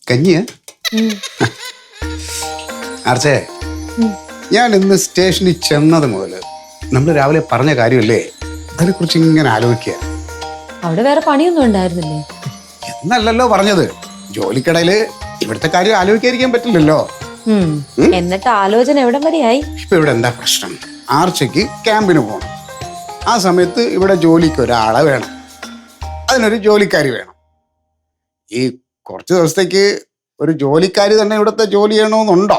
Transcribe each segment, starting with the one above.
കഞ്ഞിയ ആർച്ചേ, ഞാൻ ഇന്ന് സ്റ്റേഷനിൽ ചെന്നത് മുതൽ നമ്മൾ രാവിലെ പറഞ്ഞ കാര്യമല്ലേ, അതിനെക്കുറിച്ച് ഇങ്ങനെ ആലോചിക്കുക. അവിടെ വേറെ പണിയൊന്നും ഉണ്ടായിരുന്നില്ലേ? എന്നല്ലല്ലോ പറഞ്ഞത്. ജോലിക്കിടയില് ഇവിടുത്തെ കാര്യം ആലോചിക്കാതിരിക്കാൻ പറ്റില്ലല്ലോ. എന്നിട്ട് ആലോചന എവിടം വരെയായി? ഇപ്പൊ ഇവിടെ എന്താ പ്രശ്നം? ആർച്ചയ്ക്ക് ക്യാമ്പിന് പോകണം. ആ സമയത്ത് ഇവിടെ ജോലിക്ക് ഒരാളെ വേണം, അതിനൊരു ജോലിക്കാരി വേണം. ഈ കുറച്ച് ദിവസത്തേക്ക് ഒരു ജോലിക്കാരി തന്നെ ഇവിടുത്തെ ജോലി ചെയ്യണമെന്നുണ്ടോ?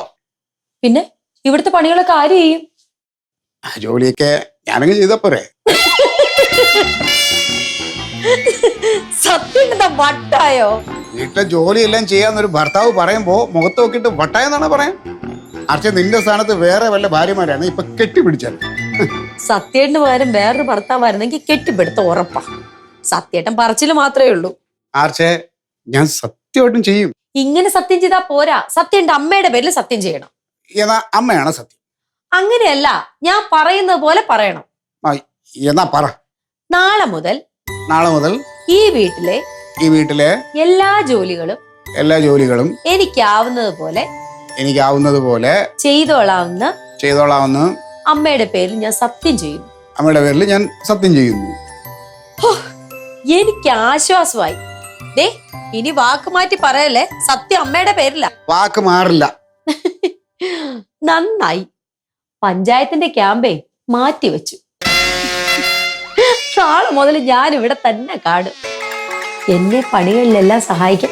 പിന്നെ ഇവിടുത്തെ പണികളൊക്കെ ആര് ചെയ്യും? ആ ജോലിയൊക്കെ ഞാനങ്ങ് ചെയ്താ പോരെ? സത്യം വട്ടായോ? വീട്ടിലെ ജോലിയെല്ലാം ചെയ്യാന്നൊരു ഭർത്താവ് പറയുമ്പോ മുഖത്ത് നോക്കിയിട്ട് വട്ടായെന്നാണ് പറയാൻ. ആർച്ച, നിന്റെ സ്ഥാനത്ത് വേറെ വല്ല ഭാര്യമാരാണ് ഇപ്പൊ കെട്ടിപ്പിടിച്ചാൽ. സത്യേട്ടന് പകരം വേറൊരു ഭർത്താവായിരുന്നെങ്കിൽ കെട്ടിപ്പിടുത്ത ഉറപ്പാ. സത്യേട്ടൻ പറച്ചില് മാത്രമേ ഉള്ളൂ. ആർച്ചേ, ഞാൻ സത്യമായിട്ടും ചെയ്യും. ഇങ്ങനെ സത്യം ചെയ്താ പോരാ, സത്യന്റെ അമ്മയുടെ പേരിൽ സത്യം ചെയ്യണം. എന്നാ അമ്മയാണ് സത്യം. അങ്ങനെയല്ല, ഞാൻ പറയുന്നത് പോലെ പറയണം. എന്നാ പറ. നാളെ മുതൽ ഈ വീട്ടിലെ എല്ലാ ജോലികളും എനിക്കാവുന്നത് പോലെ ചെയ്തോളാവുന്ന അമ്മയുടെ പേരിൽ ഞാൻ സത്യം ചെയ്യുന്നു. അമ്മയുടെ പേരിൽ ഞാൻ സത്യം ചെയ്യുന്നു. എനിക്ക് ആശ്വാസമായി. ദേ, ഇനി വാക്ക് മാറ്റി പറയല്ലേ, സത്യം അമ്മയുടെ പേരില. വാക്ക് മാറില്ല. നന്നായി. പഞ്ചായത്തിന്റെ ക്യാമ്പേ മാറ്റിവെച്ചു. നാളെ മുതൽ ഞാൻ ഇവിടെ തന്നെ കാണും. എന്നെ പണികളിലെല്ലാം സഹായിക്കാൻ